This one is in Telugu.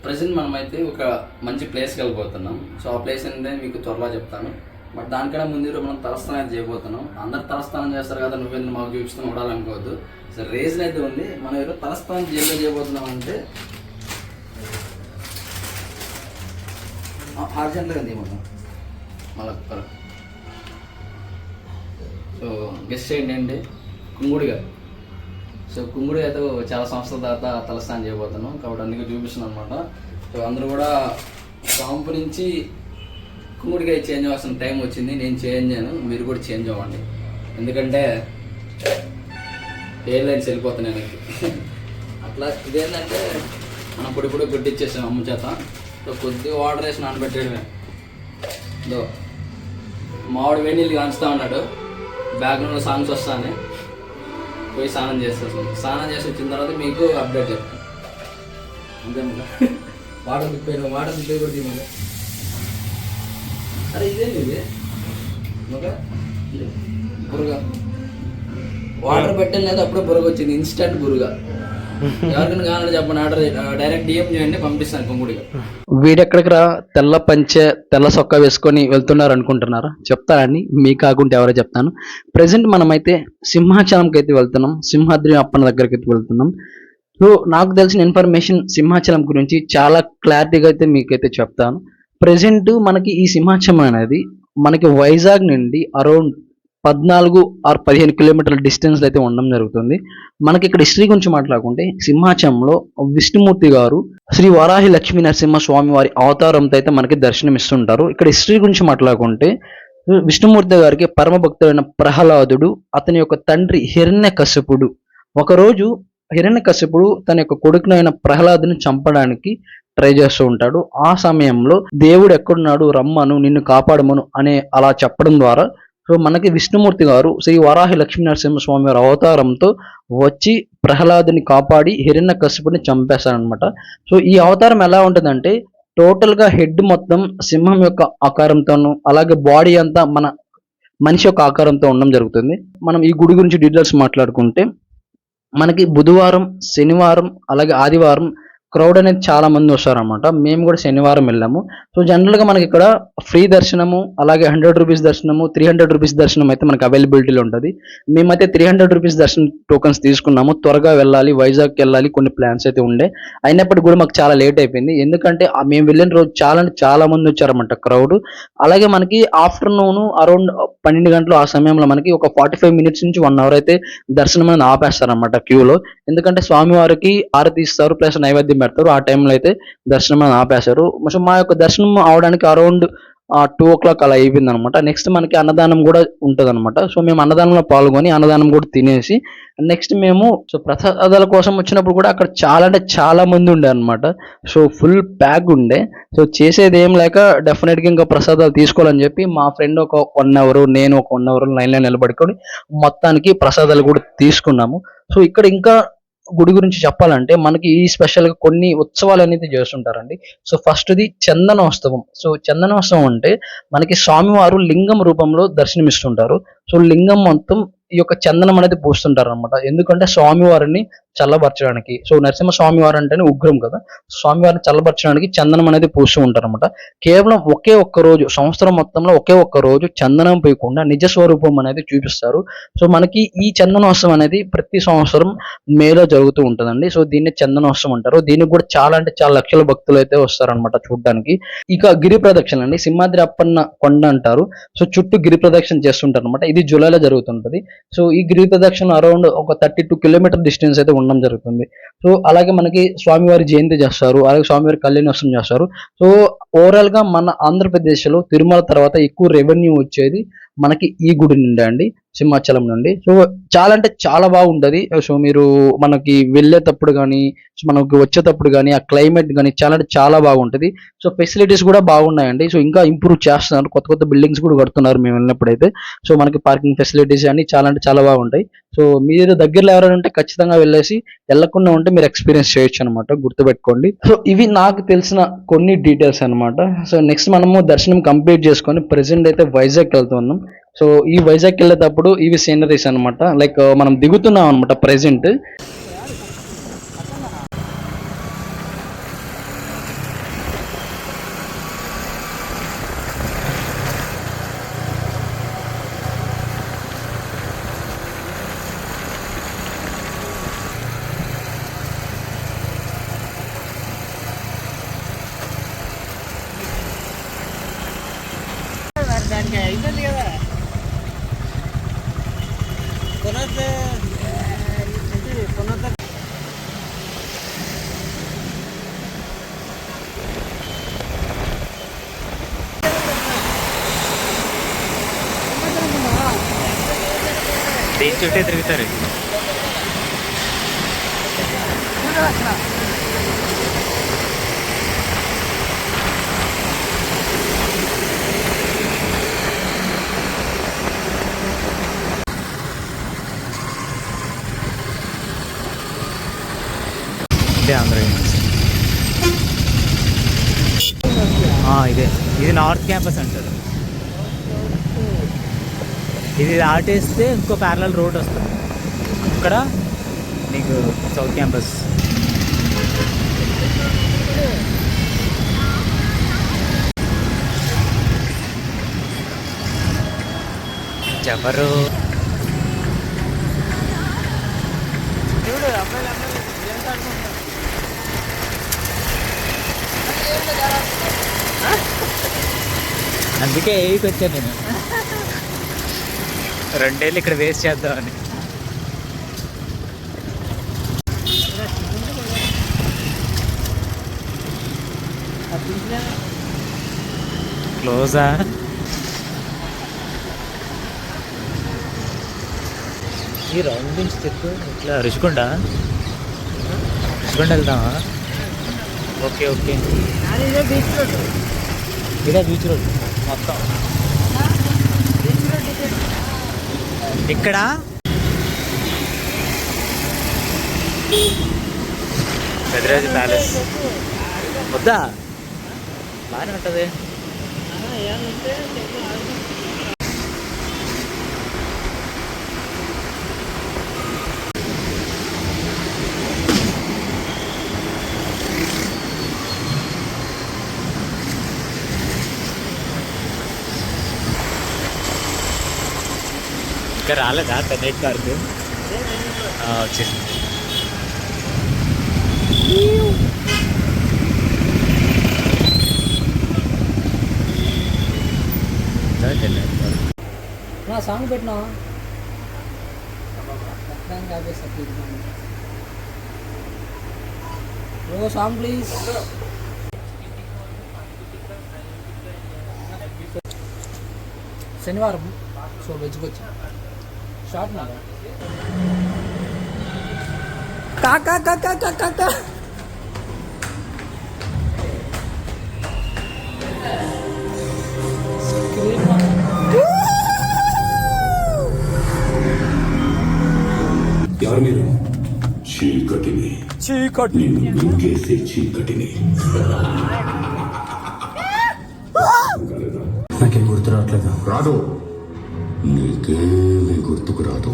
ప్రజెంట్ మనమైతే ఒక మంచి ప్లేస్కి వెళ్ళిపోతున్నాం. సో ఆ ప్లేస్ ఏంటంటే మీకు త్వరలో చెప్తాను. బట్ దానికన్నా ముందు మనం తలస్థానం అయితే చేయబోతున్నాం. అందరు తలస్థానం చేస్తారు కదా, నువ్వేందుకు మాకు చూపిస్తూ ఉండాలనుకోవద్దు. సో రీజన్ అయితే ఉంది. మనం ఏదో తలస్థానం చేయబోతున్నాం అంటే అర్జెంట్గా తీయమన్నాం మళ్ళీ. సో గెస్ట్ ఏంటంటే కుంగుడిగా. సో కుంగుడి అయితే చాలా సంవత్సరాల తర్వాత తలస్నానం చేయబోతున్నాం కాబట్టి అందుకే చూపిస్తున్నాను అనమాట. సో అందరూ కూడా కాంపు నుంచి కుంగుడిగా చేంజ్ అవ్వాల్సిన టైం వచ్చింది. నేను చేంజ్ అయ్యాను, మీరు కూడా చేంజ్ అవ్వండి. ఎందుకంటే ఎయిర్లైన్స్ వెళ్ళిపోతున్నాయి నాకు అట్లా. ఇదేంటంటే మనం పొడి గుడ్డిచ్చేసాం అమ్మ చేత. సో కొద్దిగా వాటర్ వేసి నానబెట్టేయడమే. ఇదో మామిడి వేడి నీళ్ళు కాంచుతూ ఉన్నాడు, బ్యాక్గ్రౌండ్లో సాంగ్స్ వస్తానే పోయి స్నానం చేస్తాను. స్నానం చేసి వచ్చిన తర్వాత మీకు అప్డేట్ చెప్తాను. అంతే వాటర్ తిప్పేది కూడా తినదు. అరే ఇదేంటి ఇది బురగ వాటర్ పెట్టాను లేదా అప్పుడే బురగ వచ్చింది, ఇన్స్టెంట్ బురగ. ఎవరికైనా కావాలని చెప్పండి, ఆర్డర్ డైరెక్ట్ డిఎం చేయండి, పంపిస్తాను కుంగుడిగా. వీడెక్కడికి రా తెల్ల పంచె తెల్ల సొక్క వేసుకొని వెళ్తున్నారు అనుకుంటున్నారా? చెప్తానండి, మీ కాకుంటే ఎవరో చెప్తాను. ప్రజెంట్ మనమైతే సింహాచలంకి అయితే వెళ్తున్నాం, సింహాద్రి అప్పన్న దగ్గరికి అయితే వెళ్తున్నాం. సో నాకు తెలిసిన ఇన్ఫర్మేషన్ సింహాచలం గురించి చాలా క్లారిటీగా అయితే మీకైతే చెప్తాను. ప్రజెంట్ మనకి ఈ సింహాచలం అనేది మనకి వైజాగ్ నుండి అరౌండ్ 14 or 15 కిలోమీటర్ల డిస్టెన్స్ అయితే ఉండడం జరుగుతుంది. మనకి ఇక్కడ హిస్టరీ గురించి మాట్లాడుకుంటే సింహాచలంలో విష్ణుమూర్తి గారు శ్రీ వారాహి లక్ష్మీ నరసింహ స్వామి వారి అవతారంతో అయితే మనకి దర్శనం ఇస్తుంటారు. ఇక్కడ హిస్టరీ గురించి మాట్లాడుకుంటే విష్ణుమూర్తి గారికి పరమ భక్తుడైన ప్రహ్లాదుడు, అతని యొక్క తండ్రి హిరణ్యకశిపుడు, ఒకరోజు హిరణ్యకశిపుడు తన యొక్క కొడుకునైన ప్రహ్లాదుని చంపడానికి ట్రై చేస్తూ ఉంటాడు. ఆ సమయంలో దేవుడు ఎక్కడున్నాడు రమ్మను, నిన్ను కాపాడమను అనే అలా చెప్పడం ద్వారా సో మనకి విష్ణుమూర్తి గారు శ్రీ వారాహి లక్ష్మీ నరసింహ స్వామి వారి అవతారంతో వచ్చి ప్రహ్లాదుని కాపాడి హిరణ్యకశిపుని చంపేశారనమాట. సో ఈ అవతారం ఎలా ఉంటుందంటే టోటల్గా హెడ్ మొత్తం సింహం యొక్క ఆకారంతోనూ, అలాగే బాడీ అంతా మన మనిషి యొక్క ఆకారంతో ఉండడం జరుగుతుంది. మనం ఈ గుడి గురించి డీటెయిల్స్ మాట్లాడుకుంటే మనకి బుధవారం, శనివారం, అలాగే ఆదివారం క్రౌడ్ అనేది చాలా మంది వస్తారనమాట. మేము కూడా శనివారం వెళ్ళాము. సో జనరల్గా మనకి ఇక్కడ ఫ్రీ దర్శనము, అలాగే 100 రూపీస్ దర్శనము, 300 రూపీస్ దర్శనం అయితే మనకి అవైలబిలిటీలో ఉంటుంది. మేమైతే 300 రూపీస్ దర్శనం టోకన్స్ తీసుకున్నాము. త్వరగా వెళ్ళాలి, వైజాగ్కి వెళ్ళాలి, కొన్ని ప్లాన్స్ అయితే ఉండే. అయినప్పటికీ కూడా మాకు చాలా లేట్ అయిపోయింది. ఎందుకంటే మేము వెళ్ళిన రోజు చాలా మంది వచ్చారన్నమాట క్రౌడ్. అలాగే మనకి ఆఫ్టర్నూన్ అరౌండ్ 12 గంటలు ఆ సమయంలో మనకి ఒక 45 మినిట్స్ నుంచి 1 అవర్ అయితే దర్శనం అనేది ఆపేస్తారనమాట క్యూలో. ఎందుకంటే స్వామివారికి ఆరతి ఇస్తారు, ప్లస్ నైవేద్యం పెడతారు. ఆ టైంలో అయితే దర్శనం అని ఆపేశారు. సో మా యొక్క దర్శనం అవడానికి అరౌండ్ 2 o'clock అలా అయిపోయింది అనమాట. నెక్స్ట్ మనకి అన్నదానం కూడా ఉంటుంది అనమాట. సో మేము అన్నదానంలో పాల్గొని అన్నదానం కూడా తినేసి నెక్స్ట్ మేము సో ప్రసాదాల కోసం వచ్చినప్పుడు కూడా అక్కడ చాలా అంటే చాలా మంది ఉండే అనమాట. సో ఫుల్ ప్యాక్ ఉండే. సో చేసేది ఏం లేక డెఫినెట్గా ఇంకా ప్రసాదాలు తీసుకోవాలని చెప్పి మా ఫ్రెండ్ ఒక 1 hour, నేను ఒక 1 hour లైన్లో నిలబడుకొని మొత్తానికి ప్రసాదాలు కూడా తీసుకున్నాము. సో ఇక్కడ ఇంకా గుడి గురించి చెప్పాలంటే మనకి ఈ స్పెషల్గా కొన్ని ఉత్సవాలు అనేది చేస్తుంటారండి. సో ఫస్ట్ది చందనోత్సవం. సో చందనోత్సవం అంటే మనకి స్వామివారు లింగం రూపంలో దర్శనమిస్తుంటారు. సో లింగం మొత్తం ఈ యొక్క చందనం అనేది పూస్తుంటారు అనమాట. ఎందుకంటే స్వామివారిని చల్లబరచడానికి. సో నరసింహ స్వామివారు అంటేనే ఉగ్రం కదా, స్వామివారిని చల్లబరచడానికి చందనం అనేది పూస్తూ ఉంటారు అనమాట. కేవలం ఒకే ఒక్క రోజు, సంవత్సరం మొత్తంలో ఒకే ఒక్క రోజు చందనం పోయకుండా నిజ స్వరూపం అనేది చూపిస్తారు. సో మనకి ఈ చందనోత్సవం అనేది ప్రతి సంవత్సరం మేలో జరుగుతూ ఉంటుందండి. సో దీన్ని చందనోత్సవం అంటారు. దీనికి కూడా చాలా అంటే చాలా లక్షల భక్తులు అయితే వస్తారనమాట చూడడానికి. ఇక గిరి ప్రదక్షిణ అండి, సింహాద్రి అప్పన్న కొండ అంటారు. సో చుట్టూ గిరి ప్రదక్షిణ చేస్తుంటారు అనమాట. ఇది జూలైలో జరుగుతుంటది. సో ఈ గిరి ప్రదక్షిణ అరౌండ్ ఒక 32 కిలోమీటర్ డిస్టెన్స్ అయితే ఉండడం జరుగుతుంది. సో అలాగే మనకి స్వామివారి జయంతి చేస్తారు, అలాగే స్వామివారి కళ్యాణోత్సవం చేస్తారు. సో ఓవరాల్ గా మన ఆంధ్రప్రదేశ్లో తిరుమల తర్వాత ఎక్కువ రెవెన్యూ వచ్చేది మనకి ఈ గుడి నుండి అండి, సింహాచలం నుండి. సో చాలా అంటే చాలా బాగుంటది. సో మీరు మనకి వెళ్ళేటప్పుడు కానీ మనకి వచ్చేటప్పుడు కానీ ఆ క్లైమేట్ కానీ చాలా అంటే చాలా బాగుంటది. సో ఫెసిలిటీస్ కూడా బాగున్నాయండి. సో ఇంకా ఇంప్రూవ్ చేస్తున్నారు, కొత్త కొత్త బిల్డింగ్స్ కూడా కడుతున్నారు మేము వెళ్ళినప్పుడైతే. సో మనకి పార్కింగ్ ఫెసిలిటీస్ అన్ని చాలా అంటే చాలా బాగుంటాయి. సో మీరు దగ్గరలో ఎవరైనా ఉంటే ఖచ్చితంగా వెళ్ళేసి, వెళ్ళకుండా ఉంటే మీరు ఎక్స్పీరియన్స్ చేయొచ్చు అనమాట, గుర్తుపెట్టుకోండి. సో ఇవి నాకు తెలిసిన కొన్ని డీటెయిల్స్ అనమాట. సో నెక్స్ట్ మనము దర్శనం కంప్లీట్ చేసుకొని ప్రెసెంట్ అయితే వైజాగ్ వెళ్తున్నాం. సో ఈ వైజాగ్ వెళ్ళేటప్పుడు ఇవి సీనరీస్ అనమాట. లైక్ మనం దిగుతున్నాం అనమాట ప్రెసెంట్. అయిపోయింది కదా పునరుద్ధ దీని చుట్టే తిరుగుతారు. ఇదే ఆంధ్ర యూనివర్సిటీ. ఇదే, ఇది నార్త్ క్యాంపస్ అంటారు. ఇది దాటేస్తే ఇంకో ప్యారలల్ రోడ్ వస్తుంది, ఇక్కడ నీకు సౌత్ క్యాంపస్. ఎవరు చూడు అమ్మాయిలు గేమ్స్ ఆడుకుంటారు. అందుకే ఏకి వచ్చాను నేను, 2 ఏళ్ళు ఇక్కడ వేస్ట్ చేద్దామని. క్లోజా? ఈ రౌండ్ నుంచి చెప్పు, ఇట్లా రుషికొండ వెళ్దామా? ఓకే ఓకే, ఇదే బీచ్ రోడ్, ఇదే బీచ్ రోడ్ మొత్తం. ఇక్కడ పెదరాజు ప్యాలెస్ వద్దా? బాగానే ఉంటుంది. ఇంకా రాలేదా కన్నెట్ పార్క్? వచ్చేసింది. నా సాంగ్ పెట్టినా సాంగ్ ప్లీజ్. శనివారం సో వెజ్కి వచ్చా షార్ట్ నా కాకా కాకా కాకా ఎవరు మీరు? చీకటిని. చీకటి మింగేసే చీకటిని. నాకేం గుర్తు రావట్లేదు. రాదు, నీకేమీ గుర్తుకు రాదు.